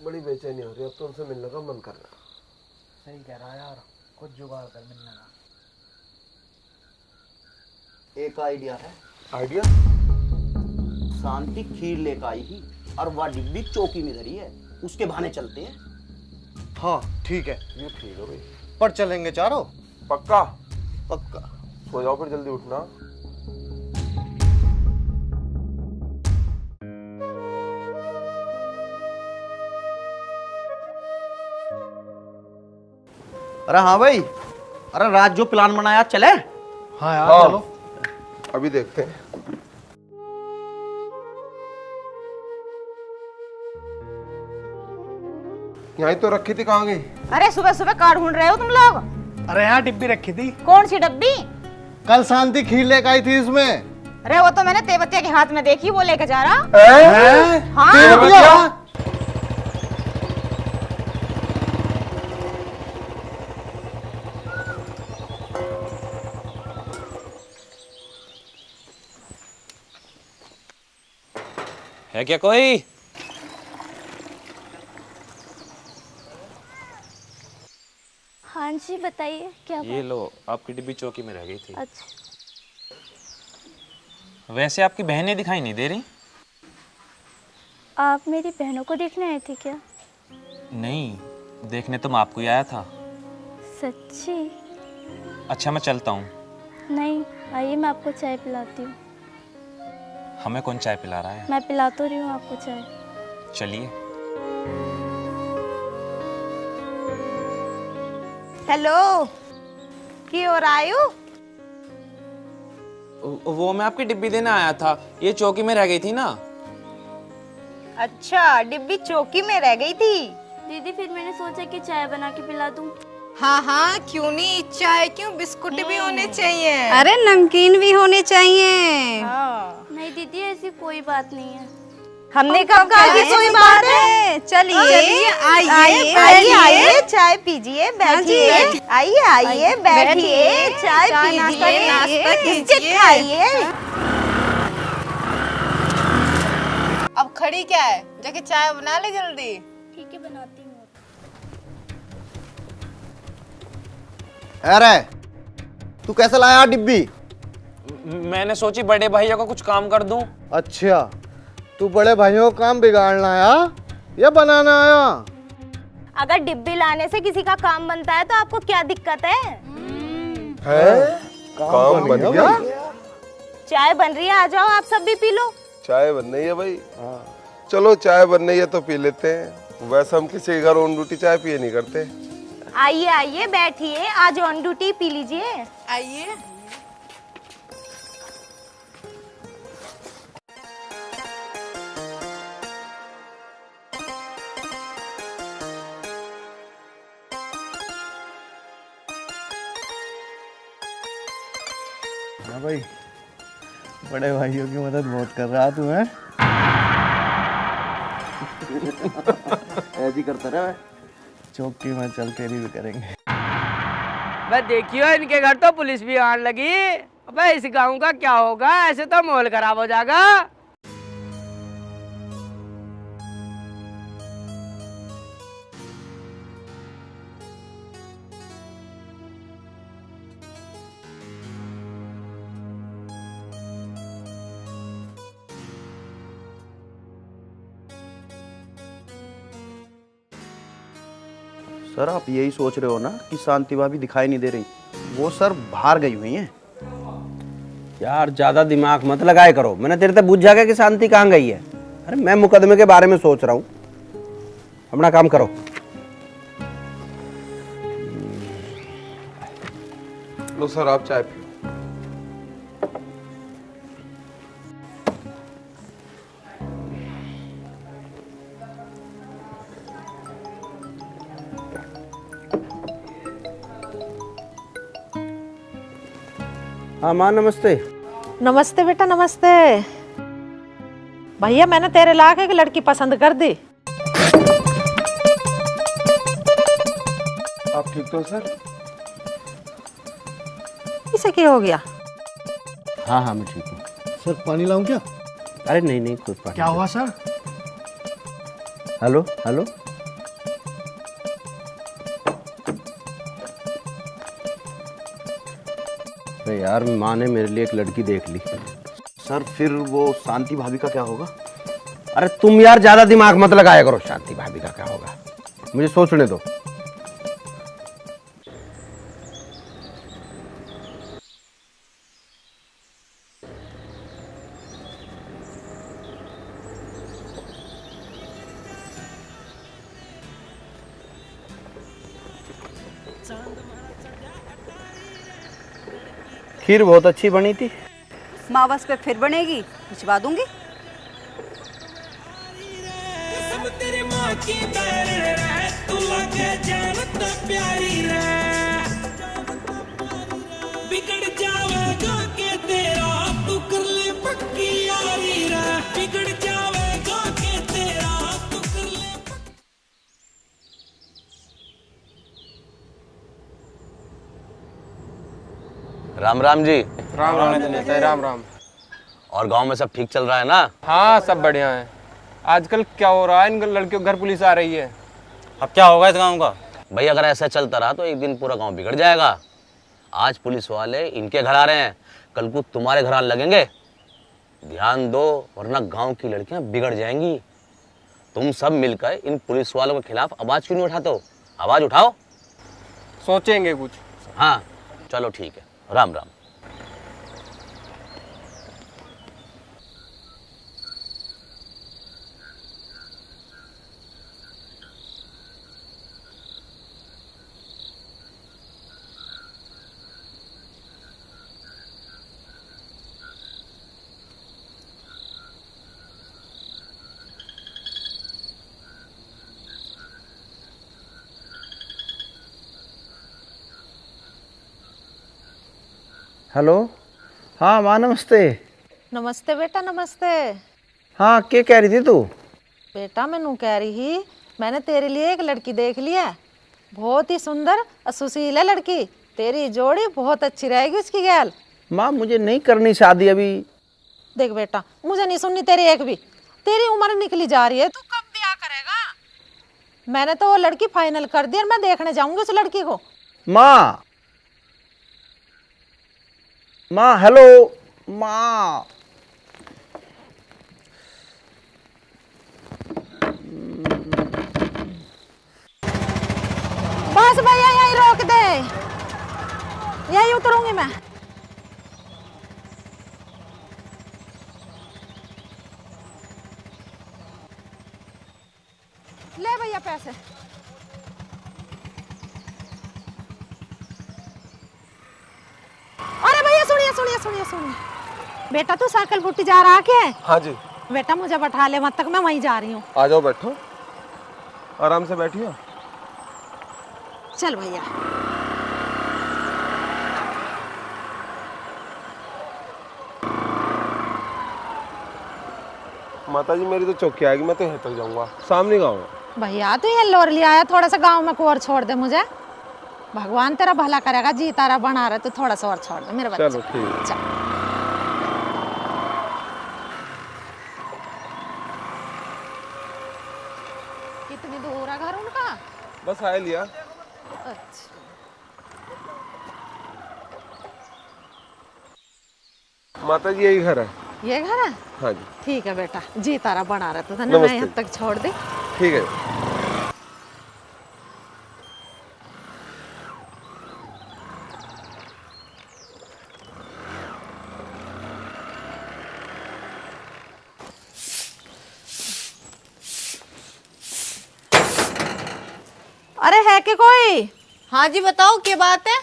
बड़ी बेचैनी हो रही है, अब तो उनसे मिलने का मन कर रहा है। सही कह रहा है यार, कुछ जुगाड़ कर मिलने का। एक आइडिया है। आइडिया? शांति खीर लेकर आई ही और वह डिब्बी चौकी में धरी है, उसके बहाने चलते हैं। हाँ ठीक है, ये ठीक है भाई। पर चलेंगे चारों? पक्का? पक्का। सो जाओ फिर, जल्दी उठना। अरे हाँ भाई, अरे रात जो प्लान बनाया चले। हाँ यार हाँ, चलो। अभी देखते हैं। यहीं तो रखी थी, कहाँ गई? अरे सुबह सुबह कार ढूंढ रहे हो तुम लोग? अरे यहाँ डिब्बी रखी थी, कौन सी डब्बी? कल शांति खीर लेकर आई थी इसमें। अरे वो तो मैंने तेवतिया के हाथ में देखी, वो लेके जा रहा। हैं? हाँ। तेवतिया? है क्या कोई? हाँ जी बताइए क्या ये लो, आपकी डिब्बी चौकी में रह गई थी। अच्छा, वैसे आपकी बहनें दिखाई नहीं दे रही? आप मेरी बहनों को देखने आए थे क्या? नहीं, देखने तो मैं आपको ही आया था। सच्ची? अच्छा मैं चलता हूँ। नहीं, आइए मैं आपको चाय पिलाती हूँ। हमें कौन चाय पिला रहा है? मैं पिला तो रही हूँ आपको चाय। चलिए। हेलो, की ओर आयु? वो मैं आपकी डिब्बी देने आया था, ये चौकी में रह गई थी ना। अच्छा, डिब्बी चौकी में रह गई थी। दीदी फिर मैंने सोचा कि चाय बना के पिला दूँ। हाँ हाँ, क्यों नहीं, चाय क्यों, बिस्कुट भी होने चाहिए। अरे नमकीन भी होने चाहिए। हाँ। नहीं दीदी ऐसी कोई बात नहीं है। हमने कब कहा कि कोई बात है? चलिए आइए आइए आइए, चाय पीजिए, बैठिए। आइए आइए बैठिए, चाय पीजिए, नाश्ता बिस्किट कीजिए। खाइए। अब खड़ी क्या है, जाके चाय बना ले जल्दी। ठीक है बनाती हूँ। अरे तू कैसे लाया डिब्बी? मैंने सोची बड़े भैया को कुछ काम कर दूं। अच्छा, तू बड़े भाइयों का काम बिगाड़ना आया या बनाना आया? अगर डिब्बी लाने से किसी का काम बनता है तो आपको क्या दिक्कत है? काम बन गया? चाय बन रही है, आ जाओ आप सब भी पी लो। चाय बन रही है भाई? चलो चाय बन रही है तो पी लेते हैं। वैसे हम किसी के घर ऑन ड्यूटी चाय पिए नहीं करते। आइए आइए बैठिए, आज ऑन ड्यूटी पी लीजिए। आइए। हाँ भाई, बड़े भाइयों की मदद बहुत कर रहा तू है। ऐसी करता रहे। चौकी में चल तेरी भी करेंगे। बस देखियो, इनके घर तो पुलिस भी आने लगी। अबे इस गांव का क्या होगा, ऐसे तो माहौल खराब हो जाएगा। सर आप यही सोच रहे हो ना कि शांति भाभी दिखाई नहीं दे रही? वो सर बाहर गई हुई हैं। यार ज्यादा दिमाग मत लगाए करो, मैंने तेरे से पूछा कि शांति कहाँ गई है। अरे मैं मुकदमे के बारे में सोच रहा हूँ, अपना काम करो। लो सर, आप चाय पियो। हाँ माँ नमस्ते। नमस्ते बेटा नमस्ते। भैया मैंने तेरे लायक एक लड़की पसंद कर दी। आप ठीक तो सर? इसे क्या हो गया? हाँ हाँ मैं ठीक हूँ। सर पानी लाऊं क्या? अरे नहीं नहीं कोई बात क्या हुआ सर? हेलो हेलो, अरे यार माँ ने मेरे लिए एक लड़की देख ली। सर फिर वो शांति भाभी का क्या होगा? अरे तुम यार ज्यादा दिमाग मत लगाया करो। शांति भाभी का क्या होगा, मुझे सोचने दो। खीर बहुत अच्छी बनी थी। माँ बस पे फिर बनेगी, भिजवा दूंगी। बिगड़ जावेगा के तेरा तू कर ले पक्की यारी रे, बिगड़ जावेगा के तेरा तू कर ले। राम राम जी। राम राम नहीं, राम राम। और गांव में सब ठीक चल रहा है ना? हाँ सब बढ़िया है। आजकल क्या हो रहा है, इन लड़कियों के घर पुलिस आ रही है। अब क्या होगा इस गांव का? भाई अगर ऐसा चलता रहा तो एक दिन पूरा गांव बिगड़ जाएगा। आज पुलिस वाले इनके घर आ रहे हैं, कल को तुम्हारे घर आने लगेंगे। ध्यान दो वरना गांव की लड़कियां बिगड़ जाएंगी। तुम सब मिलकर इन पुलिस वालों के खिलाफ आवाज क्यों नहीं उठाते हो? आवाज उठाओ। सोचेंगे कुछ। हाँ चलो ठीक है, राम राम। हेलो। हाँ माँ नमस्ते। नमस्ते बेटा नमस्ते। हाँ क्या कह रही थी तू? बेटा मैनू कह रही ही मैंने तेरे लिए एक लड़की देख ली है, बहुत ही सुंदर और सुशील है लड़की। तेरी जोड़ी बहुत अच्छी रहेगी उसकी गैल। माँ मुझे नहीं करनी शादी अभी। देख बेटा मुझे नहीं सुननी तेरी एक भी। तेरी उम्र निकली जा रही है, तू कब ब्याह करेगा? मैंने तो वो लड़की फाइनल कर दी और मैं देखने जाऊंगी उस लड़की को। माँ माँ हेलो माँ। बस भैया यहीं रोक दे, यहीं उतरूंगी मैं। ले भैया पैसे। अरे भैया सुनिए सुनिए सुनिए सुनिए, बेटा तू साइकिल फुटी जा रहा क्या? हाँ जी। बेटा मुझे बैठा ले मत तक, मैं वहीं जा रही हूँ। आ जाओ बैठो, आराम से बैठिए। चल भैया। माता जी मेरी तो चौकी आएगी, मैं तो यहाँ तक जाऊंगा, सामने गाँव है। भैया तू ये लोर लिया है, थोड़ा सा गांव में को और छोड़ दे मुझे। भगवान तेरा भला करेगा, जी तारा बना रहा, तू थोड़ा सा और छोड़ दे मेरे बच्चे। चलो ठीक है। चल। कितनी दूर है घर उनका? बस आए लिया। अच्छा माता जी यही घर है। ये घर है? हाँ जी। ठीक है बेटा, जी तारा बना रहा था ना, मैं यहाँ तक छोड़ दी। ठीक है। अरे है कि कोई? हाँ जी बताओ क्या बात है?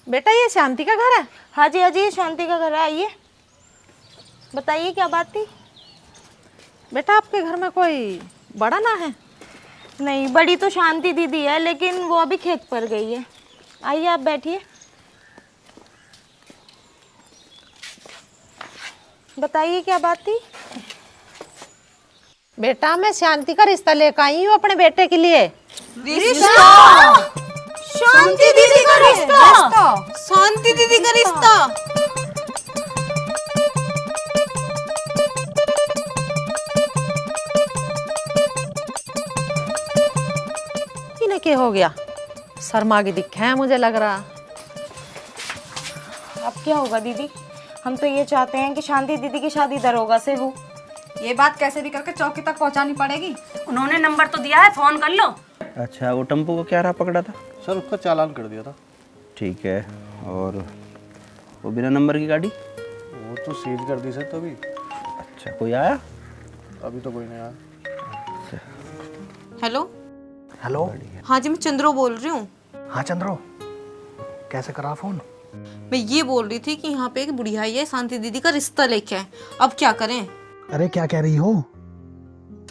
बेटा ये शांति का घर है? हाँ जी हाँ जी, शांति का घर है, आइए बताइए क्या बात थी। बेटा आपके घर में कोई बड़ा ना है? नहीं, बड़ी तो शांति दीदी है, लेकिन वो अभी खेत पर गई है। आइए आप बैठिए, बताइए क्या बात थी। बेटा मैं शांति का रिश्ता लेकर आई हूँ अपने बेटे के लिए। रिश्ता? शांति दीदी का रिश्ता? शांति दीदी का रिश्ता? इन्हें क्या हो गया? शर्मा की दिखे है मुझे लग रहा। आप क्या होगा दीदी? हम तो ये चाहते हैं कि शांति दीदी की शादी दरोगा से हो। ये बात कैसे भी करके चौकी तक पहुंचानी पड़ेगी। उन्होंने नंबर तो दिया है, फोन कर लो। अच्छा, वो टेम्पो को क्या रहा पकड़ा था? सर उसका चालान कर दिया था। ठीक है, और वो बिना नंबर की गाड़ी? वो तो सील कर दी सर तभी। अच्छा, कोई आया? अभी तो कोई नहीं आया। Hello hello. हाँ जी, मैं चंद्रो बोल रही हूँ। हाँ चंद्रो, कैसे करा फोन? मैं ये बोल रही थी कि यहाँ पे एक बुढ़िया है, शांति दीदी का रिश्ता लेके है, अब क्या करें? अरे क्या कह रही हो?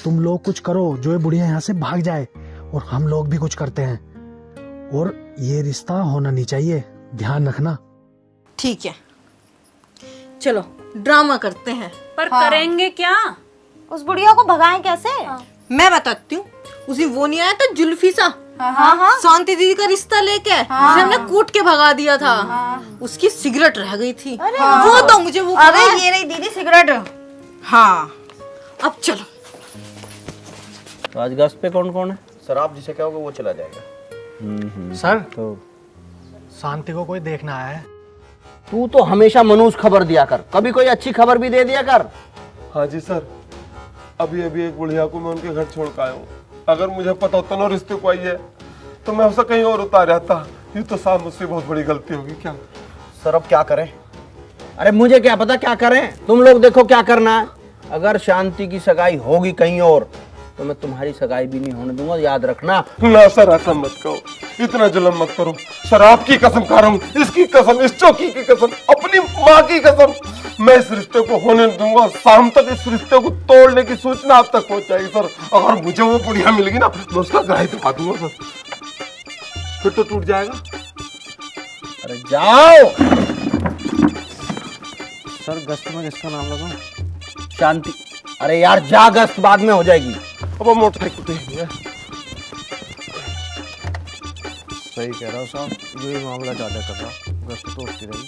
तुम लोग कुछ करो जो ये बुढ़िया यहाँ से भाग जाए, और हम लोग भी कुछ करते हैं, और ये रिश्ता होना नहीं चाहिए, ध्यान रखना। ठीक है, चलो ड्रामा करते हैं। पर करेंगे क्या? उस बुढ़िया को भगाएं कैसे? मैं बताती हूँ। उसी वो नहीं आया था जुल्फी सा, हाँ। शांति दीदी का रिश्ता लेके, जिसे हमने कूट के भगा दिया था। उसकी सिगरेट रह गई थी, वो दो मुझे वो। अरे ये रही दीदी सिगरेट। हाँ, अब चलो। तो आज गश्त पे कौन कौन है? सर आप जिसे कहोगे वो चला जाएगा। सर तो शांति को कोई देखना आया है। तू तो हमेशा मनूस खबर दिया कर, कभी कोई अच्छी खबर भी दे दिया कर। हाँ जी सर, अभी अभी एक बुढ़िया को मैं उनके घर छोड़ के आया हूँ। अगर मुझे पता होता ना रिश्ते को आई है तो मैं उसे कहीं और उतार आता। ये तो साहब मुझसे बहुत बड़ी गलती होगी। क्या सर अब क्या करें? अरे मुझे क्या पता क्या करें, तुम लोग देखो क्या करना है। अगर शांति की सगाई होगी कहीं और तो मैं तुम्हारी सगाई भी नहीं होने दूंगा, याद रखना। ना सर, ऐसा मत कहो, इतना जुल्म मत करो। सर आपकी कसम खा रहा हूँ, इसकी कसम, इस चौकी की कसम, अपनी माँ की कसम, मैं इस रिश्ते को होने दूंगा। शाम तक इस रिश्ते को तोड़ने की सूचना आप तक पहुंच जाएगी सर। अगर मुझे वो बुढ़िया मिलेगी ना, मैं उसका ग्राही दिखा दूंगा सर, फिर तो टूट जाएगा। अरे जाओ। सर गश्त में किसका नाम लगाऊं? शांति। अरे यार जा, गश्त बाद में हो जाएगी। अब मोटरसाइकिल तो ही है। सही कह रहा हूँ साहब, यही मामला ज्यादा कर रहा। गश्त तो उसकी रही।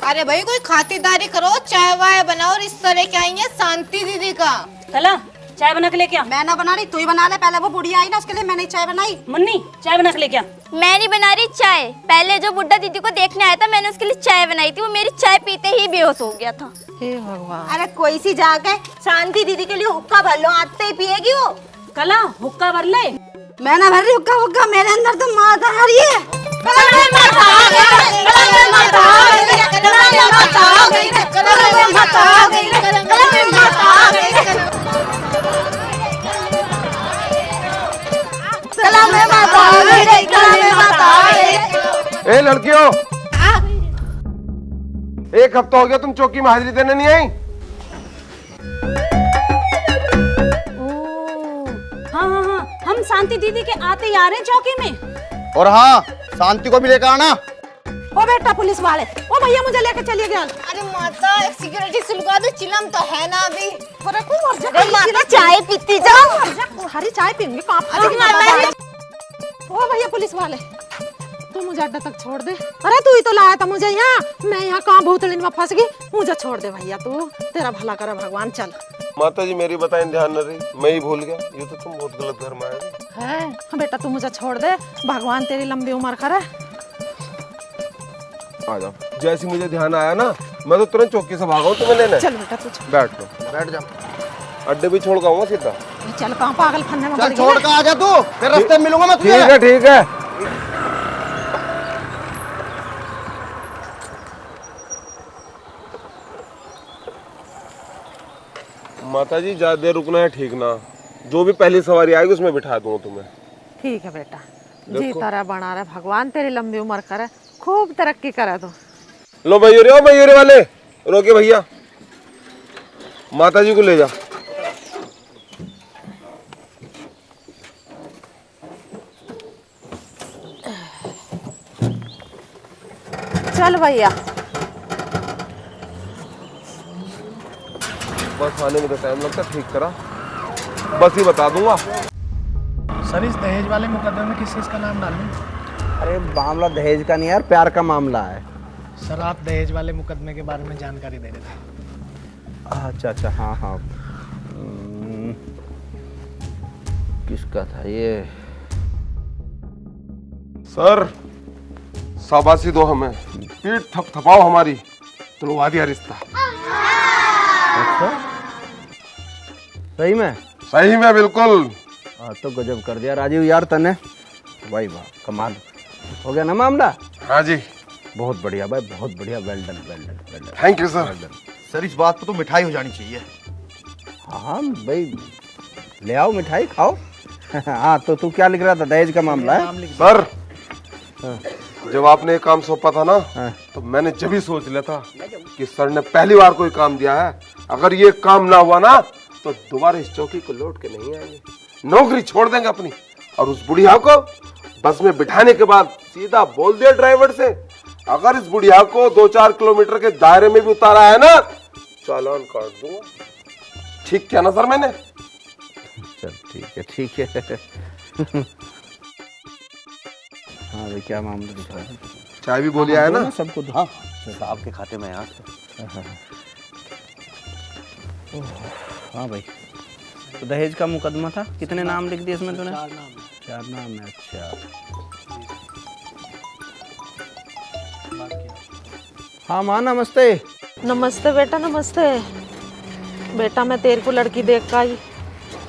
अरे भाई कोई खातिरदारी करो, चाय वाय बनाओ, रिश्ता लेके आई है शांति दीदी का। कला चाय बना के लेके आ। मैं ना बना रही, तू ही बना ले। पहले वो बुढ़िया आई ना, उसके लिए मैंने चाय बनाई। मुन्नी चाय बना के लेके आ। मैं नहीं बना रही चाय, पहले जो बुड्ढा दीदी को देखने आया था मैंने उसके लिए चाय बनाई थी, वो मेरी चाय पीते ही बेहोश हो गया था। हे भगवान। अरे कोई सी जाके शांति दीदी के लिए हुक्का भर लो, आते ही पिएगी वो। कला हुक्का भर ले। मैं ना भर रही हुक्का, मेरे अंदर तो माता आ रही है। ए लड़कियों, एक हफ्ता हो गया तुम चौकी में हाजिरी देने नहीं आई। हाँ, हम शांति दीदी के आते ही आ रहे हैं चौकी में। और हाँ, शांति को भी लेकर आना। ओ बेटा पुलिस वाले, ओ भैया मुझे लेकर चलिए गया। अरे माता एक सिगरेट ही सुलगा दो, चिलम तो है ना अभी। माता चाय पीती जाओ। हरी चाय पीऊंगी कहाँ? ओ भैया पुलिस वाले, तू मुझे अड्डा तक छोड़ दे। अरे तू ही तो लाया था मुझे यहाँ, मैं यहाँ कहाँ भूतड़ी में फंस गई। मुझे छोड़ दे भैया, तू तेरा भला करे भगवान। चल माता जी मेरी बताएं, ध्यान न रही, मैं ही भूल गया। ये तो तुम बहुत गलत घर में आए है। बेटा तू मुझे छोड़ दे, भगवान तेरी लंबी उम्र करे। आ जाओ। जैसे मुझे ध्यान आया ना, मैं तो तुरंत चौकी से भागा हूँ तुम्हें लेने। चल बेटा तू बैठ लो, बैठ जा। अड्डे भी छोड़ गाऊंगा सीधा। चल कहाँ पागल फन्ने में चल छोड़ कर आ जा तू, फिर रास्ते में मिलूंगा मैं तुझे। ठीक है ठीक है। माता जी ज्यादा देर रुकना है ठीक ना, जो भी पहली सवारी आएगी उसमें बिठा दूंगा तुम्हें। ठीक है बेटा, जीता रहा बना रहा, भगवान तेरी लंबी उम्र करे, खूब तरक्की करे तो। लो मयूरी, ओ मयूरी वाले रोके भैया, माता जी को ले जा। चल भैया। बस आने में तो टाइम लगता, ठीक करा, बस ही बता दूंगा। सर इस दहेज वाले मुकदमे में किस चीज का नाम डालूं? अरे मामला दहेज का नहीं यार, प्यार का मामला है। सर आप दहेज वाले मुकदमे के बारे में जानकारी दे रहे थे। अच्छा अच्छा, हाँ हाँ। किसका था ये? सर शाबाशी दो हमें, पीठ थपथपाओ हमारी, तुड़वा दिया रिश्ता। अच्छा सही में? सही में बिल्कुल। तो गजब कर दिया राजीव यार तने, भाई वाह कमाल हो गया ना मामला। हाँ जी बहुत बढ़िया भाई, बहुत बढ़िया, well done well done well done. Thank you sir. Sir इस बात पर तो मिठाई हो जानी चाहिए। हाँ भाई ले आओ मिठाई खाओ। हाँ तो तू क्या लिख रहा था? दहेज का मामला है सर। जब आपने ये काम सौंपा था ना, तो मैंने जब ही सोच लिया था कि सर ने पहली बार कोई काम दिया है, अगर ये काम ना हुआ ना तो दोबारा इस चौकी को लौट के नहीं आएंगे, नौकरी छोड़ देंगे अपनी। और उस बुढ़िया को बस में बिठाने के बाद सीधा बोल दिया ड्राइवर से, अगर इस बुढ़िया को 2-4 किलोमीटर के दायरे में भी उतारा है ना, चालान काट दूंगा। ठीक किया ना सर मैंने? चल ठीक है ठीक है। हाँ भाई क्या मामला दिख रहा है? चाय भी बोलिया है ना सबको? हाँ साहब के खाते में यहाँ। हाँ भाई तो दहेज का मुकदमा था, कितने नाम लिख दिए इसमें तूने? 4 नाम है। अच्छा हाँ माँ नमस्ते। नमस्ते बेटा, नमस्ते बेटा। मैं तेरे को लड़की देख का आई,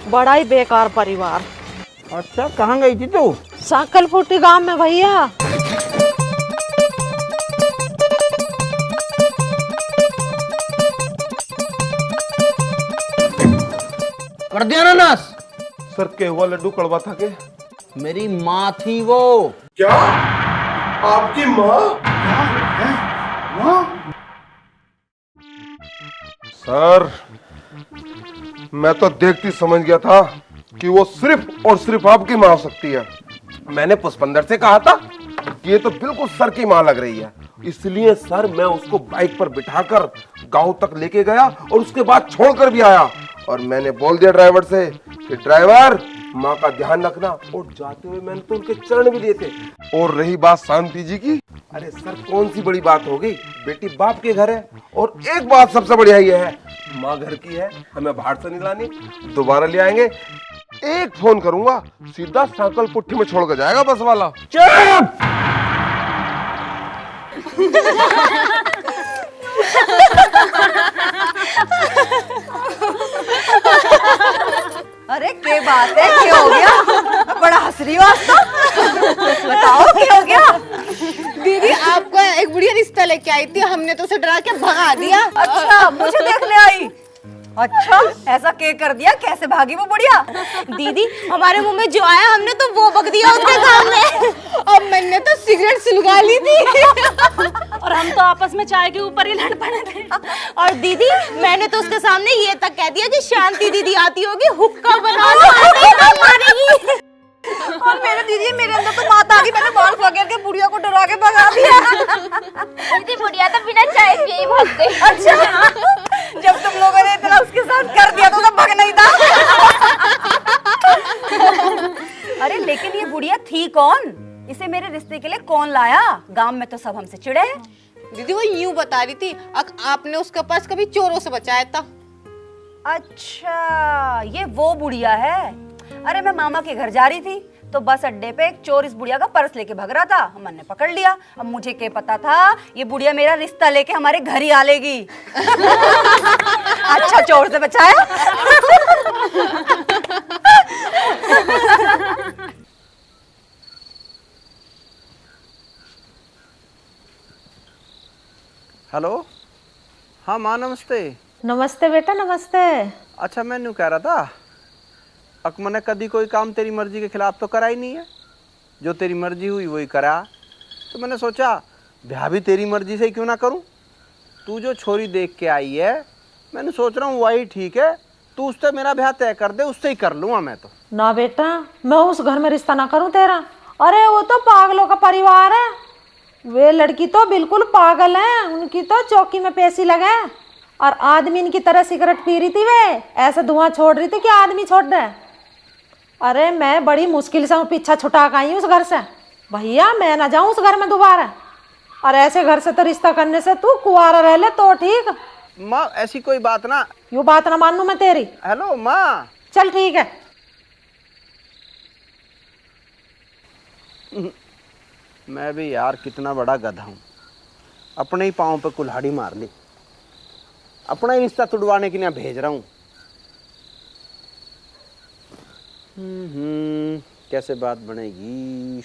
बड़ा ही बेकार परिवार। अच्छा कहाँ गई थी तू? साकल फूटी गांव में भैया। कर दिया ना नाश? सर के हुआ लड्डू कड़वा था के? मेरी माँ थी वो। क्या? आपकी माँ? सर मैं तो देखती समझ गया था कि वो सिर्फ और सिर्फ आपकी माँ हो सकती है। मैंने पुष्पंदर से कहा था कि ये तो बिल्कुल सर की माँ लग रही है, इसलिए सर मैं उसको बाइक पर बिठाकर गांव तक लेके गया और उसके बाद छोड़कर भी आया। और मैंने बोल दिया ड्राइवर से कि ड्राइवर माँ का ध्यान रखना, और जाते हुए मैंने तो उनके चरण भी लिए थे। और रही बात शांति जी की, अरे सर कौन सी बड़ी बात हो गई, बेटी बाप के घर है। और एक बात सबसे बढ़िया ये है, माँ घर की है, हमें बाहर से नहीं लानी, दोबारा ले आएंगे। एक फोन करूंगा सीधा साकल पुट्ठी में छोड़ कर जाएगा बस वाला। चुप! अरे क्या बात है, क्या हो गया? बड़ा हंस रही हो आज तो। बताओ क्या हो गया? दीदी आपको एक बुढ़िया रिश्ता लेके आई थी, हमने तो उसे डरा के भगा दिया। अच्छा मुझे देखने आई? अच्छा ऐसा क्या कर दिया, कैसे भागी वो बुढ़िया? दीदी हमारे मुंह में जो आया हमने तो वो बक दिया उसके सामने। अब मैंने तो सिगरेट सुलगा ली थी। और हम तो आपस में चाय के ऊपर ही लड़ पड़े थे। और दीदी मैंने तो उसके सामने ये तक कह दिया कि शांति दीदी आती होगी, हुक्का बना लो मारेगी। और मेरे दीदी मेरे अंदर तो माता आ गई, मैंने बाल पकड़ के बुढ़िया को डरा के भगा दिया। दीदी बुढ़िया तो बिना चाय पिए ही भाग गई। अच्छा जब तुम लोगों ने इतना उसके साथ कर दिया तो भागना ही था। अरे लेकिन ये बुढ़िया थी कौन? इसे मेरे रिश्ते के लिए कौन लाया? गांव में तो सब हमसे चिढ़े हैं। दीदी वो यूं बता रही थी, आपने उसके पास कभी चोरों से बचाया था। अच्छा ये वो बुढ़िया है। अरे मैं मामा के घर जा रही थी तो बस अड्डे पे एक चोर इस बुढ़िया का पर्स लेके भाग रहा था, हमने पकड़ लिया। अब मुझे क्या पता था ये बुढ़िया मेरा रिश्ता लेके हमारे घर ही आ लेगी। अच्छा चोर से बचाया। हेलो हाँ माँ नमस्ते। नमस्ते बेटा नमस्ते। अच्छा मैं न्यू कह रहा था, अकमन ने कभी कोई काम तेरी मर्जी के खिलाफ तो करा ही नहीं है, जो तेरी मर्जी हुई वही करा। तो मैंने सोचा ब्याह भी तेरी मर्जी से ही क्यों ना करूं। तू जो छोरी देख के आई है, मैंने सोच रहा हूँ वही ठीक है, तू उससे मेरा ब्याह तय कर दे, उससे ही कर लूँगा मैं तो। ना बेटा मैं उस घर में रिश्ता ना करूं तेरा। अरे वो तो पागलों का परिवार है, वे लड़की तो बिल्कुल पागल है, उनकी तो चौकी में पैसी लगे। और आदमी इनकी तरह सिगरेट पी रही थी, वे ऐसा धुआं छोड़ रही थी कि आदमी छोड़ रहे। अरे मैं बड़ी मुश्किल से पीछा छुटा के आई उस घर से। भैया मैं ना जाऊं उस घर में दोबारा, और ऐसे घर से तो रिश्ता करने से तू कुंवारा रह ले तो ठीक। माँ ऐसी कोई बात ना। यू बात ना मानू मैं तेरी। हेलो माँ। चल ठीक है। मैं भी यार कितना बड़ा गधा हूँ, अपने ही पाँव पे कुल्हाड़ी मार ली, अपना ही रिश्ता तुड़वाने के लिए भेज रहा हूँ। कैसे बात बनेगी।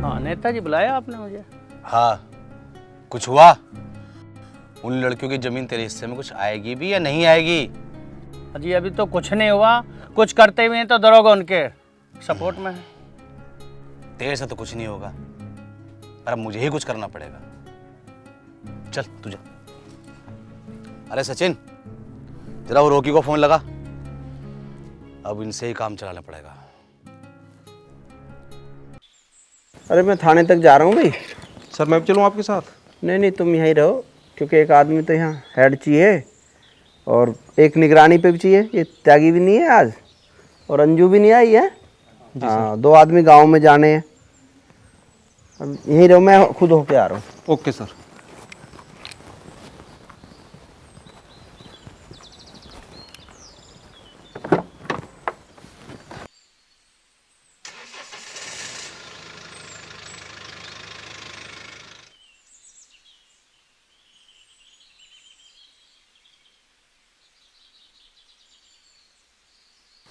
हाँ नेताजी बुलाया आपने मुझे? हाँ, कुछ हुआ? उन लड़कियों की जमीन तेरे हिस्से में कुछ आएगी भी या नहीं आएगी? अजी अभी तो कुछ नहीं हुआ, कुछ करते हुए तो दरोगा उनके सपोर्ट में है। तेरे से तो कुछ नहीं होगा, पर अब मुझे ही कुछ करना पड़ेगा। चल तू जा। अरे सचिन, जरा वो रोकी को फोन लगा, अब इनसे ही काम चलाना पड़ेगा। अरे मैं थाने तक जा रहा हूँ भाई। सर मैं भी चलूँ आपके साथ? नहीं नहीं तुम यहीं रहो, क्योंकि एक आदमी तो यहाँ हेड चाहिए और एक निगरानी पे भी चाहिए। ये त्यागी भी नहीं है आज, और अंजू भी नहीं आई है। हाँ 2 आदमी गांव में जाने हैं। अब यहीं रहो, मैं खुद होके आ रहा हूँ। Okay sir.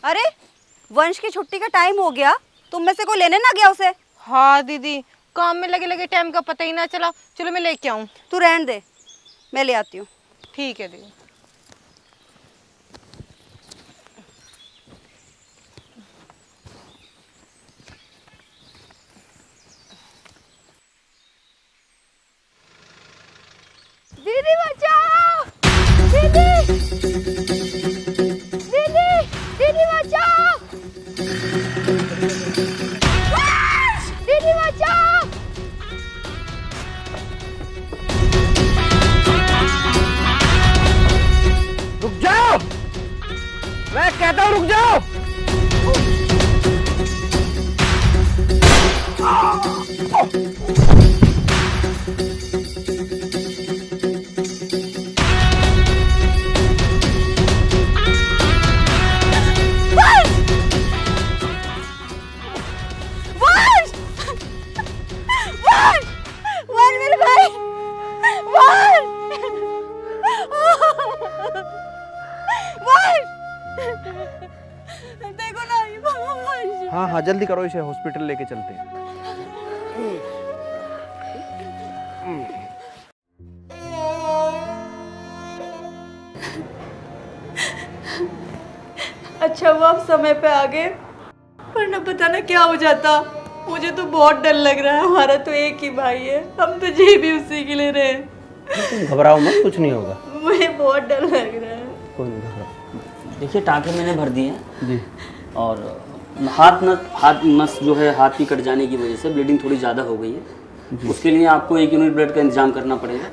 अरे वंश की छुट्टी का टाइम हो गया, तुम में से कोई लेने ना गया उसे? हाँ दीदी, काम में लगे लगे टाइम का पता ही ना चला। चलो मैं लेके आऊँ। तू रहने दे, मैं ले आती हूँ। ठीक है दीदी। दीदी बचाओ, दीदी दीदी दीदी बचाओ, दीदी बचाओ। रुक जाओ, मैं कहता हूँ रुक जाओ। देखो ना ये वंश। हाँ हाँ जल्दी करो, इसे हॉस्पिटल लेके चलते हैं। अच्छा वो आप समय पे आ गए, वरना पता ना क्या हो जाता। मुझे तो बहुत डर लग रहा है, हमारा तो एक ही भाई है, हम तो जी भी उसी के लिए रहे। तुम घबराओ मत, कुछ नहीं होगा। मुझे बहुत डर लग रहा है। कोई नहीं घबराओ। देखिए टाँके मैंने भर दिए हैं जी, और हाथ नस जो है हाथ की कट जाने की वजह से ब्लीडिंग थोड़ी ज़्यादा हो गई है। उसके लिए आपको 1 यूनिट ब्लड का इंतजाम करना पड़ेगा।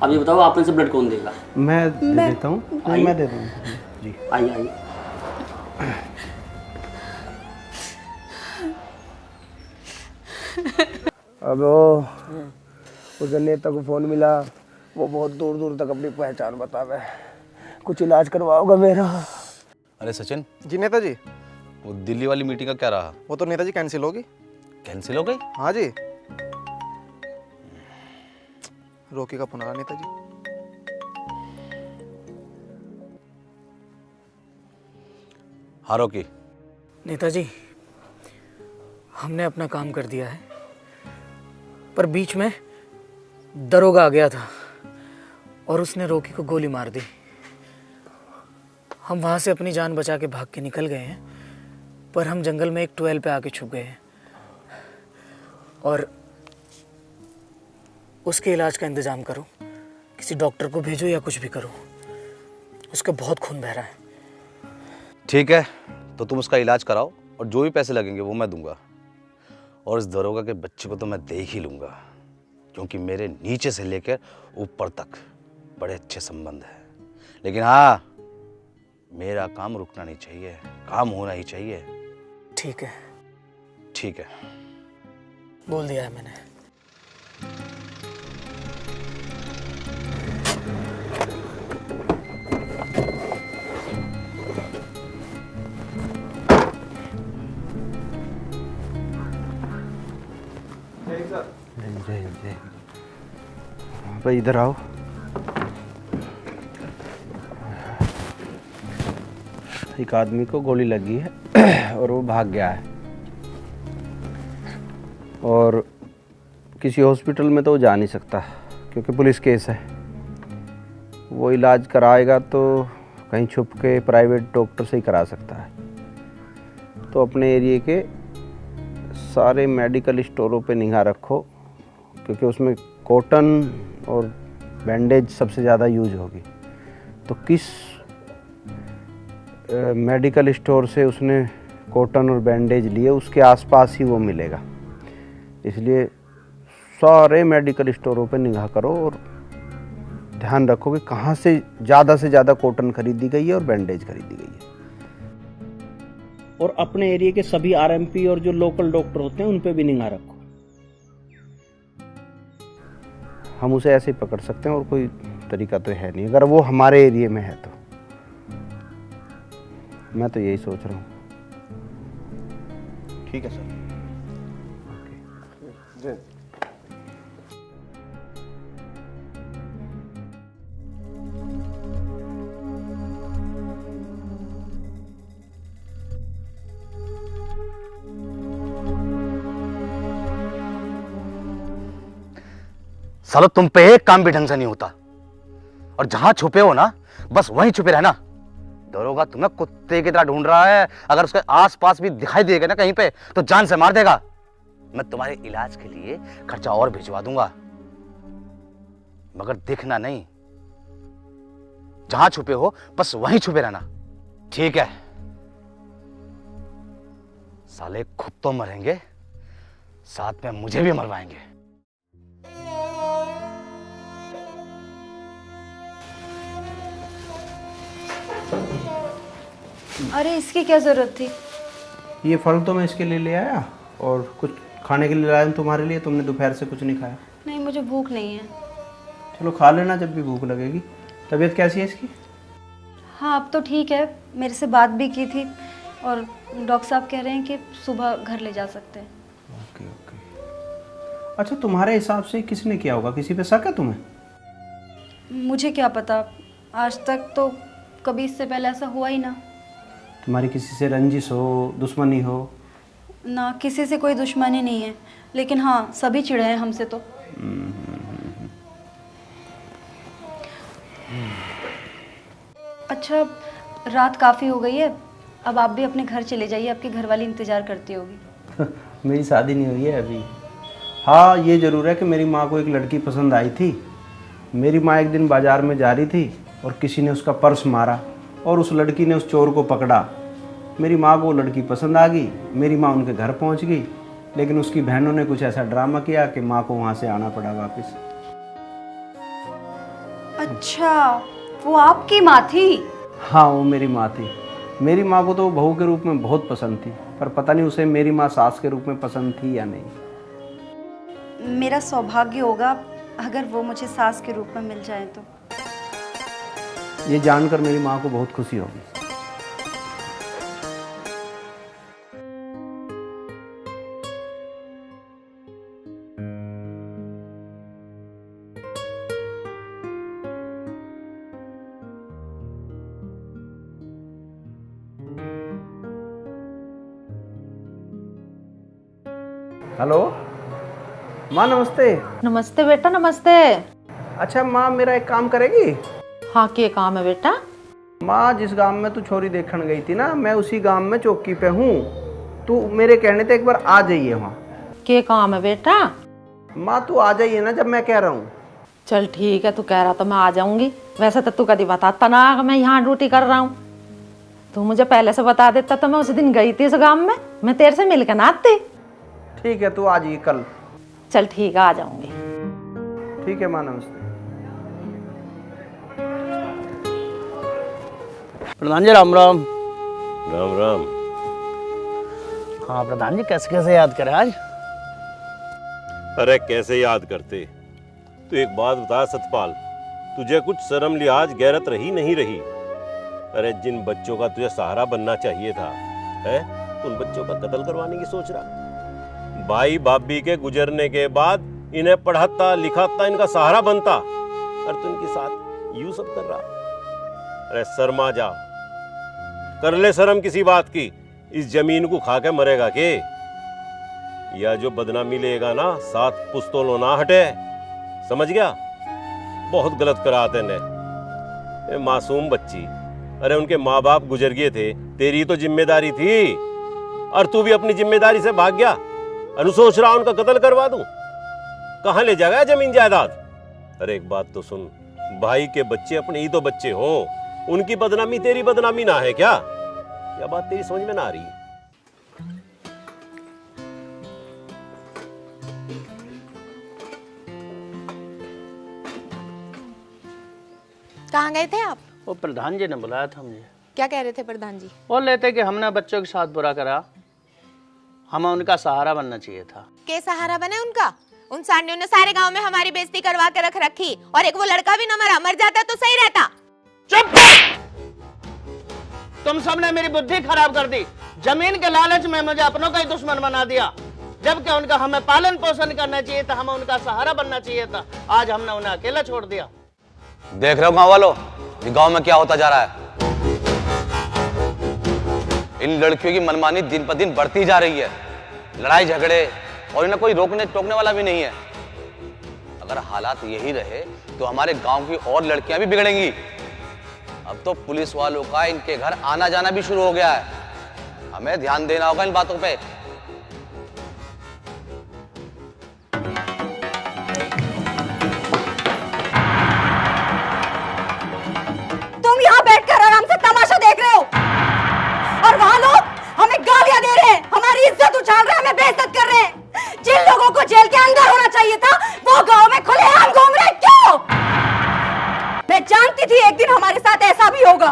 अब ये बताओ आप में से ब्लड कौन देगा? मैं दे देता हूँ। मैं दे दूँगा जी। आइए आइए। अब उस नेता को फोन मिला, वो बहुत दूर दूर तक अपनी पहचान बतावे, कुछ इलाज करवाओगे मेरा? अरे सचिन। जी नेताजी। वो दिल्ली वाली मीटिंग का क्या रहा? वो तो नेताजी कैंसिल होगी। कैंसिल हो गई? हाँ जी। रोकी का फोन आ रहा नेताजी। हाँ रोकी। नेताजी हमने अपना काम कर दिया है, पर बीच में दरोगा आ गया था और उसने रोकी को गोली मार दी। हम वहाँ से अपनी जान बचा के भाग के निकल गए हैं, पर हम जंगल में एक ट्वेल पे आके छुप गए हैं और उसके इलाज का इंतज़ाम करो। किसी डॉक्टर को भेजो या कुछ भी करो, उसका बहुत खून बह रहा है। ठीक है, तो तुम उसका इलाज कराओ और जो भी पैसे लगेंगे वो मैं दूंगा। और इस दरोगा के बच्चे को तो मैं देख ही लूंगा, क्योंकि मेरे नीचे से लेकर ऊपर तक बड़े अच्छे संबंध हैं। लेकिन हाँ, मेरा काम रुकना नहीं चाहिए, काम होना ही चाहिए। ठीक है, ठीक है, बोल दिया है मैंने। भाई इधर आओ। एक आदमी को गोली लगी है और वो भाग गया है, और किसी हॉस्पिटल में तो वो जा नहीं सकता क्योंकि पुलिस केस है। वो इलाज कराएगा तो कहीं छुप के प्राइवेट डॉक्टर से ही करा सकता है। तो अपने एरिया के सारे मेडिकल स्टोरों पे निगाह रखो, क्योंकि उसमें कॉटन और बैंडेज सबसे ज़्यादा यूज होगी। तो किस मेडिकल स्टोर से उसने कॉटन और बैंडेज लिए, उसके आसपास ही वो मिलेगा। इसलिए सारे मेडिकल स्टोरों पे निगाह करो और ध्यान रखो कि कहाँ से ज़्यादा कॉटन खरीदी गई है और बैंडेज खरीदी गई है। और अपने एरिया के सभी आरएमपी और जो लोकल डॉक्टर होते हैं उन पे भी निगाह रखो। हम उसे ऐसे ही पकड़ सकते हैं और कोई तरीका तो है नहीं, अगर वो हमारे एरिया में है तो। मैं तो यही सोच रहा हूँ। ठीक है सर। जी। सालो तुम पे एक काम भी ढंग से नहीं होता, और जहां छुपे हो ना बस वहीं छुपे रहना। दरोगा तुम्हें कुत्ते की तरह ढूंढ रहा है, अगर उसके आसपास भी दिखाई देगा ना कहीं पे तो जान से मार देगा। मैं तुम्हारे इलाज के लिए खर्चा और भिजवा दूंगा, मगर दिखना नहीं। जहां छुपे हो बस वहीं छुपे रहना, ठीक है? साले खुद तो मरेंगे, साथ में मुझे भी मरवाएंगे। अरे इसकी क्या जरूरत थी? ये फल तो मैं इसके लिए ले आया, और कुछ खाने के लिए लाया हूं तुम्हारे लिए। तुमने दोपहर से कुछ नहीं खाया। नहीं, मुझे भूख नहीं है। चलो खा लेना जब भी भूख लगेगी। तबीयत कैसी है इसकी? हाँ, अब तो ठीक है। मेरे से बात भी की थी और डॉक्टर साहब कह रहे हैं कि सुबह घर ले जा सकते हैं। Okay okay. अच्छा, तुम्हारे हिसाब से किसने किया होगा? किसी पे शक है तुम्हें? मुझे क्या पता, आज तक तो कभी इससे पहले ऐसा हुआ ही ना। तुम्हारी किसी से रंजिश हो, दुश्मनी हो? ना, किसी से कोई दुश्मनी नहीं है, लेकिन हाँ सभी चिढ़े हैं हमसे तो। अच्छा, रात काफ़ी हो गई है, अब आप भी अपने घर चले जाइए, आपकी घरवाली इंतज़ार करती होगी। मेरी शादी नहीं हुई है अभी। हाँ, ये ज़रूर है कि मेरी माँ को एक लड़की पसंद आई थी। मेरी माँ एक दिन बाज़ार में जा रही थी और किसी ने उसका पर्स मारा और उस लड़की ने उस चोर को पकड़ा। मेरी माँ को वो लड़की पसंद आ गई। मेरी माँ उनके घर पहुँच गई, लेकिन उसकी बहनों ने कुछ ऐसा ड्रामा किया कि माँ को वहाँ से आना पड़ा वापस। अच्छा, वो आपकी माँ थी? हाँ, वो मेरी माँ थी। मेरी माँ को तो वो बहू के रूप में बहुत पसंद थी, पर पता नहीं उसे मेरी माँ सास के रूप में पसंद थी या नहीं। मेरा सौभाग्य होगा अगर वो मुझे सास के रूप में मिल जाए तो। ये जानकर मेरी माँ को बहुत खुशी होगी। हेलो, माँ नमस्ते। नमस्ते बेटा नमस्ते। अच्छा माँ, मेरा एक काम करेगी? हाँ, क्या काम है बेटा? माँ, जिस गांव में तू छोरी देखने गई थी ना, मैं उसी गांव में चौकी पे हूँ। तू मेरे कहने से एक बार आ जाइए वहाँ। क्या काम है बेटा? माँ तू आ जाइए ना जब मैं कह रहा हूँ। चल ठीक है, तू कह रहा तो मैं आ जाऊंगी। वैसे तो तू कभी बताता ना कि मैं यहाँ ड्यूटी कर रहा हूँ। तू मुझे पहले से बता देता तो मैं उस दिन गई थी उस गांव में, मैं तेरे से मिलकर ना आती। ठीक है, तू आ जाइए कल। चल ठीक है, आ जाऊंगी। ठीक है माँ, नमस्ते। प्रधान जी राम राम। राम राम। हाँ प्रधान जी, कैसे कैसे याद करें आज? अरे कैसे याद करते। तू एक बात बता सतपाल, तुझे कुछ शर्म लिहाज गैरत रही नहीं रही? अरे जिन बच्चों का तुझे सहारा बनना चाहिए था, है उन बच्चों का कत्ल करवाने की सोच रहा। भाई भाभी के गुजरने के बाद इन्हें पढ़ाता लिखाता, इनका सहारा बनता, और तू इनके साथ यूं सब कर रहा। अरे शर्मा जा, कर ले शर्म किसी बात की। इस जमीन को खा के मरेगा के? या जो बदनामी लेगा ना, 7 पुस्तौलों ना हटे, समझ गया? बहुत गलत करा तेने। मासूम बच्ची, अरे उनके माँ बाप गुजर गए थे, तेरी तो जिम्मेदारी थी, और तू भी अपनी जिम्मेदारी से भाग गया। अनु सोच रहा उनका कत्ल करवा दूं? कहां ले जाएगा जमीन जायदाद? अरे एक बात तो सुन, भाई के बच्चे अपने ही तो बच्चे हो, उनकी बदनामी तेरी बदनामी ना है क्या? क्या बात तेरी समझ में ना आ रही? कहाँ गए थे आप? वो प्रधान जी ने बुलाया था मुझे। क्या कह रहे थे प्रधान जी? बोल रहे थे कि हमने बच्चों के साथ बुरा करा, हमें उनका सहारा बनना चाहिए था। के सहारा बने उनका? उन सांडियों ने सारे गांव में हमारी बेइज्जती करवा के रख रखी, और एक वो लड़का भी न मरा, मर जाता तो सही रहता। चुप! तुम सबने मेरी बुद्धि खराब कर दी। जमीन के लालच में मुझे अपनों का ही दुश्मन बना दिया, जबकि उनका हमें पालन पोषण करना चाहिए था, हमें उनका सहारा बनना चाहिए था। आज हमने उन्हें अकेला छोड़ दिया। देख रहे हो गांव वालों, ये गांव में क्या होता जा रहा है? इन लड़कियों की मनमानी दिन पर दिन बढ़ती जा रही है। लड़ाई झगड़े, और इन्हें कोई रोकने टोकने वाला भी नहीं है। अगर हालात यही रहे तो हमारे गांव की और लड़कियां भी बिगड़ेंगी। अब तो पुलिस वालों का इनके घर आना जाना भी शुरू हो गया है। हमें ध्यान देना होगा इन बातों पे। तुम यहाँ बैठकर आराम से तमाशा देख रहे हो, और वहाँ लोग हमें गालियां दे रहे हैं, हमारी इज्जत उछाल रहे हैं, हमें बेइज्जत कर रहे हैं। जिन लोगों को जेल के अंदर होना चाहिए था, वो गांव में खुलेआम घूम रहे हैं। क्यों? मैं जानती थी एक दिन हमारे साथ ऐसा भी होगा।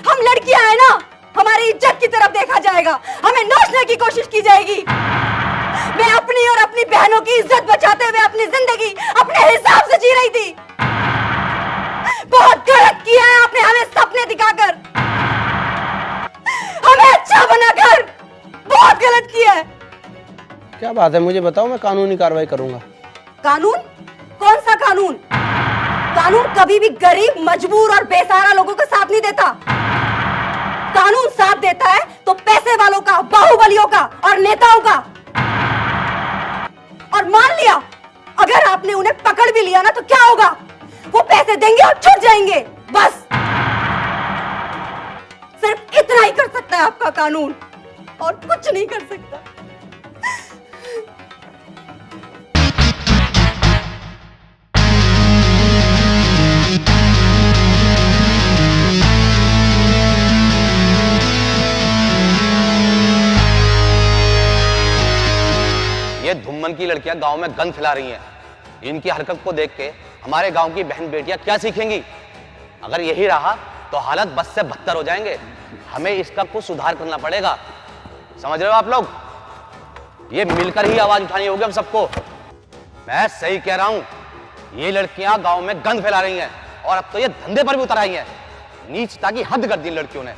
हम लड़कियां हैं ना, हमारी इज्जत की तरफ देखा जाएगा, हमें नोचने की कोशिश की जाएगी। मैं अपनी और अपनी बहनों की इज्जत बचाते हुए अपनी जिंदगी अपने हिसाब से जी रही थी। बहुत गलत किया है आपने हमें सपने दिखाकर, हमें अच्छा बनाकर। बहुत गलत किया है। क्या बात है, मुझे बताओ, मैं कानूनी कार्रवाई करूंगा। कानून? कौन सा कानून? कानून कभी भी गरीब, मजबूर और बेसहारा लोगों का साथ नहीं देता। कानून साथ देता है तो पैसे वालों का, बाहुबलियों का और नेताओं का। और मान लिया अगर आपने उन्हें पकड़ भी लिया ना, तो क्या होगा? वो पैसे देंगे और छूट जाएंगे, बस। सिर्फ इतना ही कर सकता है आपका कानून, और कुछ नहीं कर सकता। ये धुम्मन की लड़कियां गांव में गंद फैला रही हैं। इनकी हरकत को देख के हमारे गांव की बहन बेटियां क्या सीखेंगी? अगर यही रहा तो हालत बस से बदतर हो जाएंगे। हमें इसका कुछ सुधार करना पड़ेगा, समझ रहे हो आप लोग? ये मिलकर ही आवाज उठानी होगी हम सबको। मैं सही कह रहा हूं, ये लड़कियां गांव में गंद फैला रही हैं, और अब तो ये धंधे पर भी उतर आई हैं। नीचता की हद कर दी लड़कियों ने।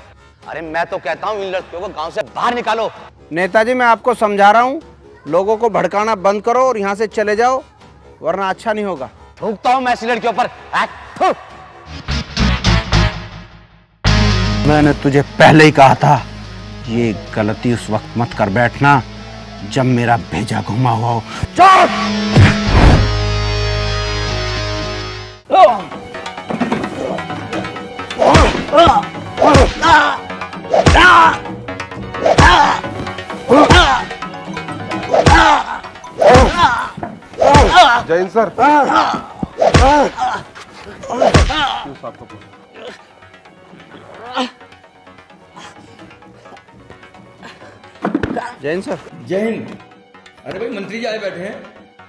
अरे मैं तो कहता हूं इन लड़कियों को गांव से बाहर निकालो। नेताजी, मैं आपको समझा रहा हूँ, लोगों को भड़काना बंद करो और यहाँ से चले जाओ, वरना अच्छा नहीं होगा। थूकता हूं मैं ऐसी लड़कियों पर। मैंने तुझे पहले ही कहा था, ये गलती उस वक्त मत कर बैठना जब मेरा भेजा घुमा हुआ हो। जैन सर। जैन सर। जय हिंद। अरे भाई मंत्री जी आए बैठे हैं,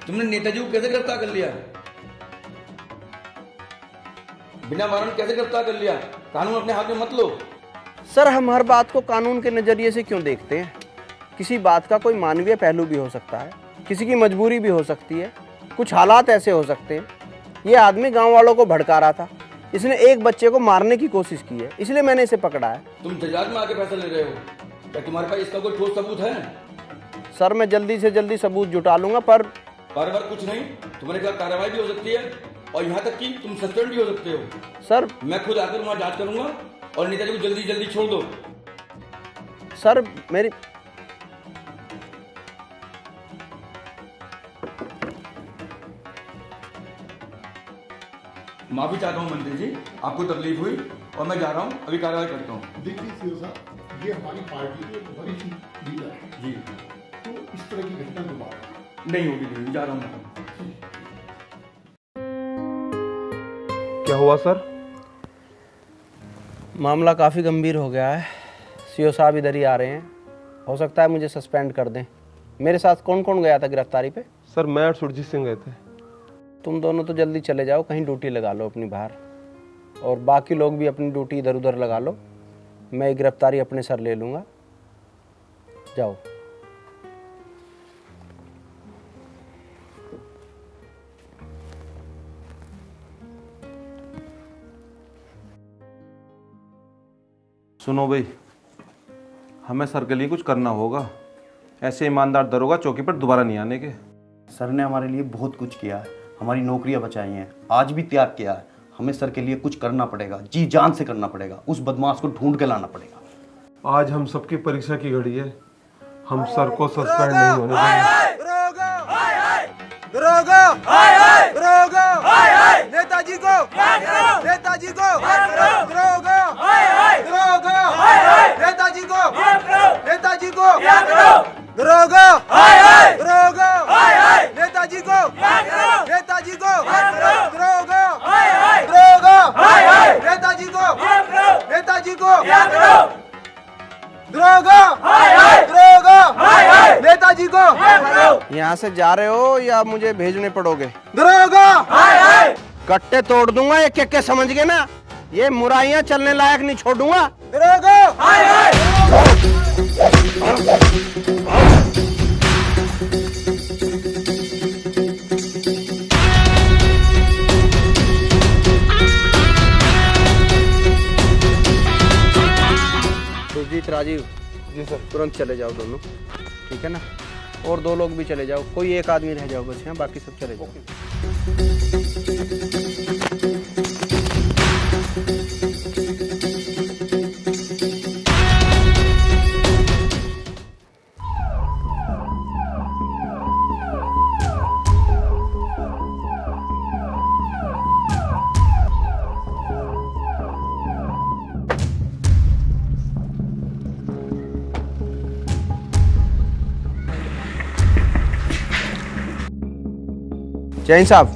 तुमने नेताजी को कैसे गिरफ्तार कर लिया? बिना वारंट कैसे गिरफ्तार कर लिया? कानून अपने हाथ में मत लो। सर हम हर बात को कानून के नजरिए से क्यों देखते हैं? किसी बात का कोई मानवीय पहलू भी हो सकता है, किसी की मजबूरी भी हो सकती है, कुछ हालात ऐसे हो सकते हैं। ये आदमी गांव वालों को भड़का रहा था, इसने एक बच्चे को मारने की कोशिश की है, इसलिए मैंने इसे पकड़ा है। तुम जजात में आके फैसला ले रहे हो, क्या तुम्हारे पास इसका कोई ठोस सबूत है? सर मैं जल्दी से जल्दी सबूत जुटा लूंगा, पर कुछ नहीं, तुम्हारे खिलाफ कार्रवाई भी हो सकती है और यहाँ तक कि तुम सस्पेंड भी हो सकते हो। सर मैं खुद आकर वहाँ जांच करूंगा और नेताजी को जल्दी जल्दी छोड़ दो। सर मेरी माफी चाहता हूँ मंत्री जी, आपको तकलीफ हुई और मैं जा रहा हूँ, अभी कार्रवाई करता हूँ। देखिए सीओ साहब, ये हमारी पार्टी के वरिष्ठ लीडर है जी, तो इस तरह की घटना दोबारा नहीं होगी, जा रहा हूँ। क्या हुआ सर? मामला काफ़ी गंभीर हो गया है। सीओ साहब इधर ही आ रहे हैं, हो सकता है मुझे सस्पेंड कर दें। मेरे साथ कौन कौन गया था गिरफ्तारी पे? सर मैं और सुरजीत सिंह गए थे। तुम दोनों तो जल्दी चले जाओ, कहीं ड्यूटी लगा लो अपनी बाहर, और बाकी लोग भी अपनी ड्यूटी इधर उधर लगा लो। मैं गिरफ्तारी अपने सर ले लूँगा, जाओ। सुनो भाई, हमें सर के लिए कुछ करना होगा। ऐसे ईमानदार दरोगा चौकी पर दोबारा नहीं आने के। सर ने हमारे लिए बहुत कुछ किया है, हमारी नौकरियां बचाई हैं, आज भी त्याग किया है। हमें सर के लिए कुछ करना पड़ेगा, जी जान से करना पड़ेगा। उस बदमाश को ढूंढ के लाना पड़ेगा। आज हम सबकी परीक्षा की घड़ी है, हम सर को सस्पेंड नहीं होने देंगे। दरोगा, दरोगा, नेताजी को, नेताजी को, दरोगा, दरोगा, नेताजी को, नेताजी को, दरोगा, दरोगा, नेताजी को, नेताजी को, दरोगा, दरोगा, नेताजी को, नेताजी को, दरोगा, दरोगा, नेताजी को। यहाँ से जा रहे हो या मुझे भेजने पड़ोगे? दरोगा, कट्टे तोड़ दूंगा एक एक के, समझ गए ना? ये मुराइयां चलने लायक नहीं छोड़ूंगा। दरोगा, सुरजीत, राजीव जी सर। तुरंत चले जाओ दोनों, ठीक है ना? और दो लोग भी चले जाओ, कोई एक आदमी रह जाओ बस, यहाँ बाकी सब चले जाओ। जैन साहब,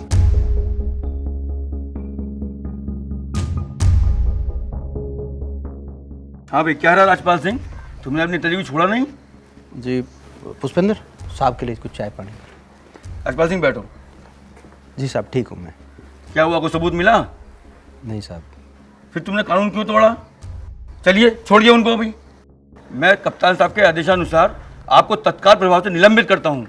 हाँ भाई, क्या रहा राजपाल सिंह, तुमने अपने नेताजी को छोड़ा नहीं? जी पुष्पेंद्र साहब के लिए कुछ चाय पानी। राजपाल सिंह बैठो। जी साहब ठीक हूँ मैं। क्या हुआ, कोई सबूत मिला? नहीं साहब। फिर तुमने कानून क्यों तोड़ा? चलिए छोड़िए उनको अभी। मैं कप्तान साहब के आदेशानुसार आपको तत्काल प्रभाव से निलंबित करता हूँ।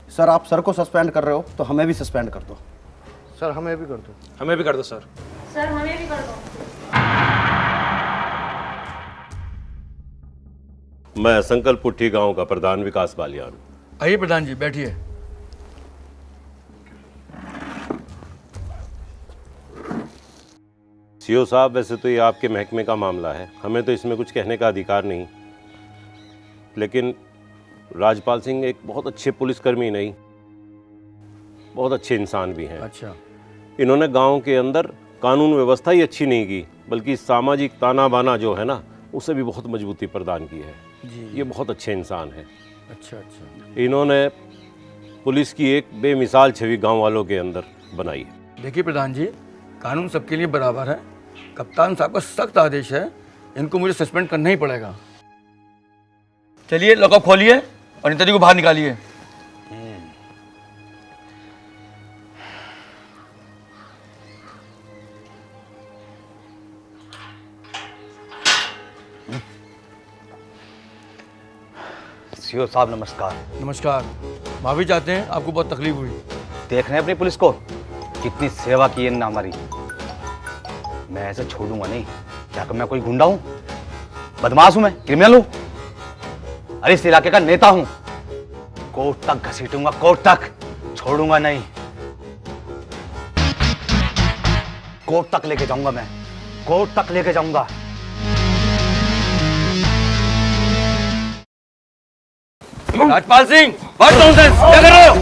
सर आप सर को सस्पेंड कर रहे हो तो हमें भी सस्पेंड कर दो। सर हमें भी कर दो। हमें भी कर दो सर। सर हमें भी कर दो। मैं संकल्प पुट्ठी गांव का प्रधान विकास बालियान। आइए प्रधान जी, बैठिए। सीओ साहब, वैसे तो ये आपके महकमे का मामला है, हमें तो इसमें कुछ कहने का अधिकार नहीं, लेकिन राजपाल सिंह एक बहुत अच्छे पुलिसकर्मी नहीं, बहुत अच्छे इंसान भी हैं। अच्छा। इन्होंने गांव के अंदर कानून व्यवस्था ही अच्छी नहीं की, बल्कि सामाजिक ताना बाना जो है ना, उसे भी बहुत मजबूती प्रदान की है। जी। ये बहुत अच्छे इंसान हैं। अच्छा अच्छा। इन्होंने पुलिस की एक बेमिसाल छवि गांव वालों के अंदर बनाई है। देखिए प्रधान जी, कानून सबके लिए बराबर है। कप्तान साहब का सख्त आदेश है, इनको मुझे सस्पेंड करना ही पड़ेगा। चलिए लॉकअप खोलिए और नेताजी को बाहर निकालिए। सीओ साहब नमस्कार। नमस्कार। माफी चाहते हैं, आपको बहुत तकलीफ हुई। देख रहे हैं अपनी पुलिस को, कितनी सेवा की है इन्होंने हमारी। मैं ऐसे छोड़ूंगा नहीं। क्या मैं कोई गुंडा हूं, बदमाश हूं, मैं क्रिमिनल हूं? अरे इस इलाके का नेता हूं। कोर्ट तक घसीटूंगा, कोर्ट तक, छोड़ूंगा नहीं। कोर्ट तक लेके जाऊंगा मैं, कोर्ट तक लेके जाऊंगा। राजपाल सिंह, व्हाट नॉनसेंस, क्या कर रहे हो?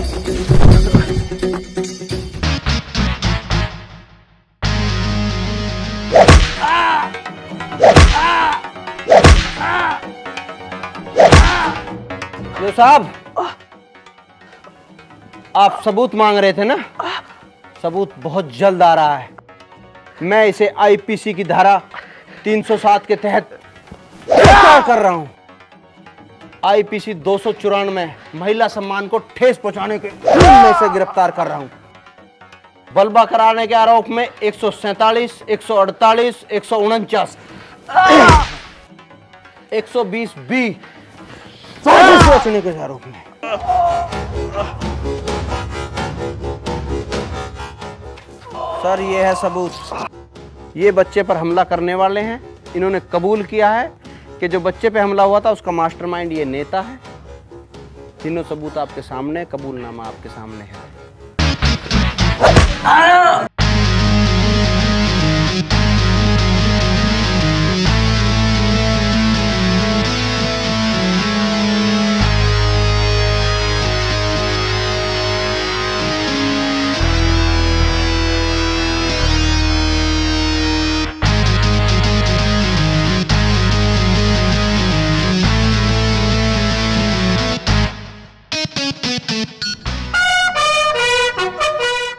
जो साहब, आप सबूत मांग रहे थे ना, सबूत बहुत जल्द आ रहा है। मैं इसे आईपीसी की धारा 307 के तहत गिरफ्तार कर रहा हूं। आईपीसी 294 महिला सम्मान को ठेस पहुंचाने के जुर्म में से गिरफ्तार कर रहा हूं। बलबा कराने के आरोप में 147, 148, 149, 120 बी सोचने के आरोप में। सर ये है सबूत। ये बच्चे पर हमला करने वाले हैं। इन्होंने कबूल किया है कि जो बच्चे पे हमला हुआ था उसका मास्टरमाइंड ये नेता है। तीनों सबूत आपके सामने, कबूलनामा आपके सामने है।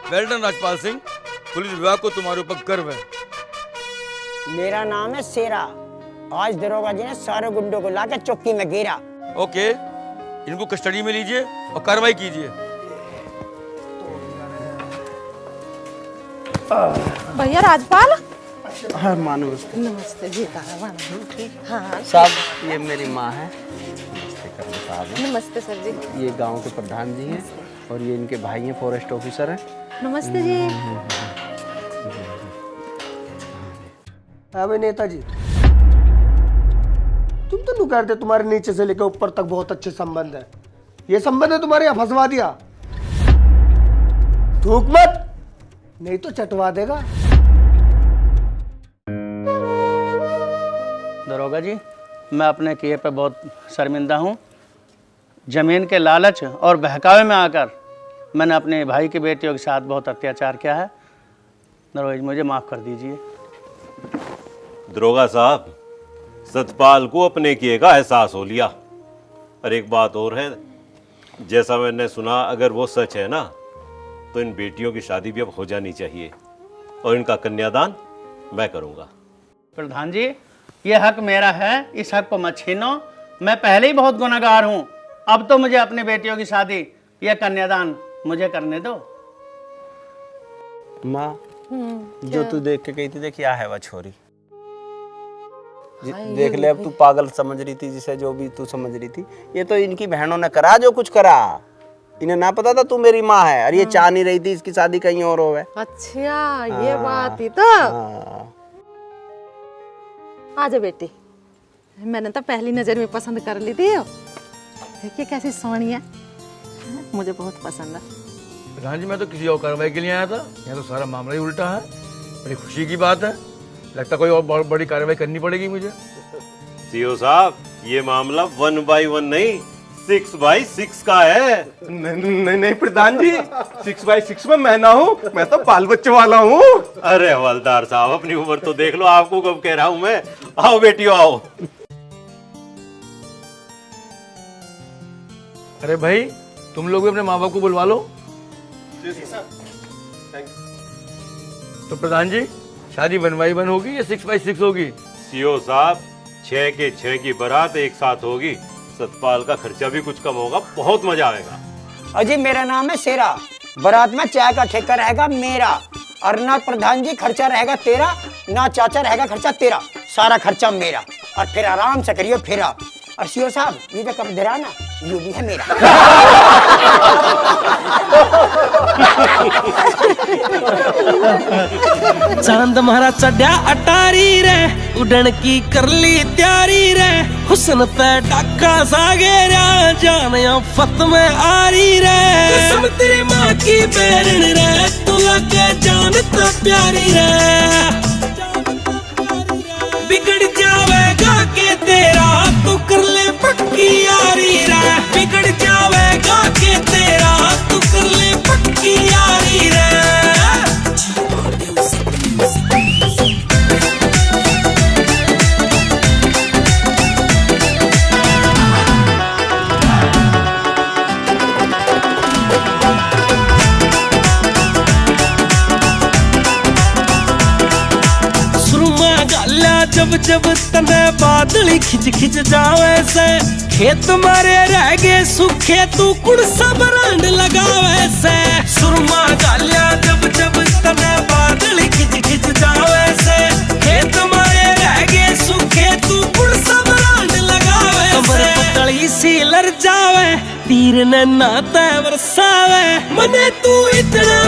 Well done Rajpal Singh, police विभाग को तुम्हारे ऊपर गर्व है। मेरा नाम है शेरा। आज दरोगा जी ने सारे गुंडों को लाकर चौकी में गिरा। ओके, इनको कस्टडी में लीजिए और कार्रवाई कीजिए। भैया राजपाल। हाँ माँ नमस्ते। नमस्ते जी। हाँ साहब ये मेरी माँ है। नमस्ते सर जी। ये गांव के प्रधान जी हैं और ये इनके भाई हैं, फॉरेस्ट ऑफिसर हैं। नमस्ते जी। अबे नेताजी, तुम तो नहीं कहते तुम्हारे नीचे से लेकर ऊपर तक बहुत अच्छे संबंध है। ये संबंध है तुम्हारे यहाँ फंसवा दिया। थूक मत, नहीं तो चटवा देगा। दरोगा जी, मैं अपने किए पे बहुत शर्मिंदा हूँ। जमीन के लालच और बहकावे में आकर मैंने अपने भाई की बेटियों के साथ बहुत अत्याचार किया है। दरोगा जी मुझे माफ़ कर दीजिए। दरोगा साहब, सतपाल को अपने किए का एहसास हो लिया। और एक बात और है, जैसा मैंने सुना, अगर वो सच है ना, तो इन बेटियों की शादी भी अब हो जानी चाहिए और इनका कन्यादान मैं करूँगा। प्रधान जी, ये हक मेरा है, इस हक को मत छीनो। मैं पहले ही बहुत गुनहगार हूँ। अब तो मुझे अपनी बेटियों की शादी, यह कन्यादान मुझे करने दो। माँ, जो तू देख के गई थी, देख क्या है वह छोरी। देख ले, अब तू पागल समझ रही थी जिसे, जो भी तू समझ रही थी। ये तो इनकी बहनों ने करा जो कुछ करा। इन्हें ना पता था तू मेरी माँ है, और ये चाह नहीं रही थी इसकी शादी कहीं और होवे। अच्छा ये बात ही तो। आजा बेटी, मैंने तो पहली नजर में पसंद कर ली थी। देखिए कैसी सोहनी है, मुझे बहुत पसंद है। प्रधान जी, मैं तो किसी और कार्रवाई के लिए आया था, यहाँ तो सारा मामला ही उल्टा है। बड़ी खुशी की बात है। लगता कोई और बहुत बड़ी कार्रवाई करनी पड़ेगी मुझे। सीओ साहब, ये मामला 1 by 1 नहीं 6 by 6 का है। नहीं प्रधान जी, 6 by 6 में मैं ना हूँ, मैं तो बाल बच्चे वाला हूँ। अरे हवलदार साहब, अपनी उम्र तो देख लो, आपको कब कह रहा हूँ मैं। आओ बेटियों आओ। अरे भाई, तुम लोग भी अपने माँ बाप को बुलवा लो। तो प्रधान जी, शादी 1 by 1 होगी या 6 by 6 होगी? सीओ साहब, 6 के 6 की बारात एक साथ होगी। सतपाल का खर्चा भी कुछ कम होगा, बहुत मजा आएगा। अजी मेरा नाम है शेरा, बारात में चाय का ठेका रहेगा मेरा, और ना प्रधान जी खर्चा रहेगा तेरा, ना चाचा रहेगा खर्चा तेरा, सारा खर्चा मेरा। और फिर आराम से करियो फेरा। और सीओ साहब, ये जो कब दे रहा ना, ये भी है मेरा। चांद मारा चढ़ा अटारी रे, उड़न की कर ली तैयारी रे, हुस्न पे डाका सागेरा, जान या फत में आरी रे। कसम तेरी माँ की बैरन रे, तू लगे जान तो प्यारी रे। बिगड़ जावेगा के तेरा, तू कर ले पक्की यारी रे। बिगड़ जावेगा के तेरा, तू कर ले पक्की यारी रे। जब जब तने बादली खिंच खिंच जावे से, खेत मारे रह गए सूखे, तू कुड़ सा ब्रांड लगावे से। सुरमा गालिया जब जब तने बादली खिंच खिंच जावे से, खेत मारे रह गए सूखे, तू कुड़ सा ब्रांड लगावे से। कमर पतली सी लर जावे, तीर ने नाते बरसावे, मने तू इतना